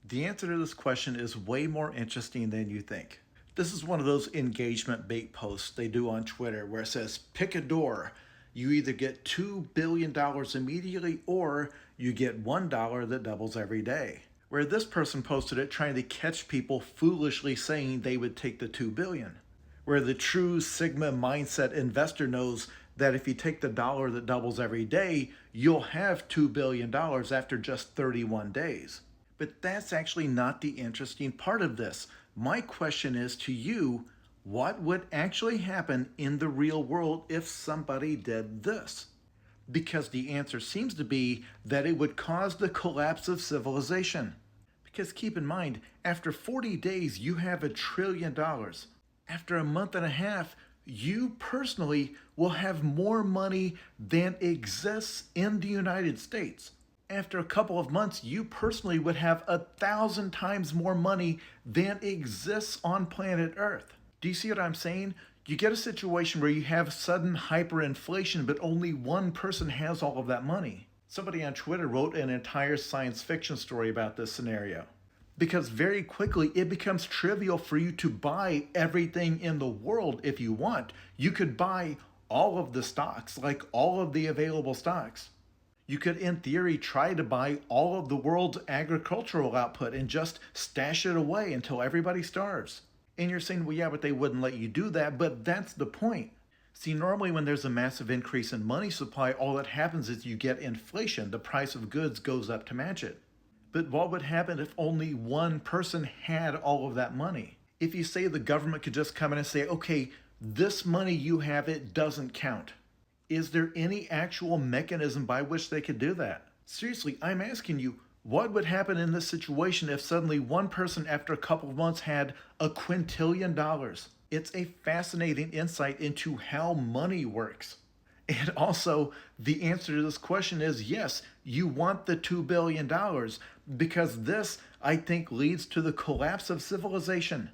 The answer to this question is way more interesting than you think. This is one of those engagement bait posts they do on Twitter where it says, pick a door. You either get $2 billion immediately or you get $1 that doubles every day. Where this person posted it trying to catch people foolishly saying they would take the $2 billion. Where the true Sigma mindset investor knows that if you take the dollar that doubles every day, you'll have $2 billion after just 31 days. But that's actually not the interesting part of this. My question is to you, what would actually happen in the real world if somebody did this? Because the answer seems to be that it would cause the collapse of civilization. Because keep in mind, after 40 days, you have $1 trillion. After a month and a half, you personally will have more money than exists in the United States. After a couple of months, you personally would have 1,000 times more money than exists on planet Earth. Do you see what I'm saying? You get a situation where you have sudden hyperinflation, but only one person has all of that money. Somebody on Twitter wrote an entire science fiction story about this scenario. Because very quickly it becomes trivial for you to buy everything in the world if you want. You could buy all of the stocks, like all of the available stocks. You could, in theory, try to buy all of the world's agricultural output and just stash it away until everybody starves. And you're saying, well, yeah, but they wouldn't let you do that, but that's the point. See, normally when there's a massive increase in money supply, all that happens is you get inflation. The price of goods goes up to match it. But what would happen if only one person had all of that money? If you say the government could just come in and say, okay, this money you have, it doesn't count. Is there any actual mechanism by which they could do that? Seriously, I'm asking you, what would happen in this situation if suddenly one person after a couple of months had $1 quintillion? It's a fascinating insight into how money works. And also, the answer to this question is yes, you want the $2 billion because this, I think, leads to the collapse of civilization.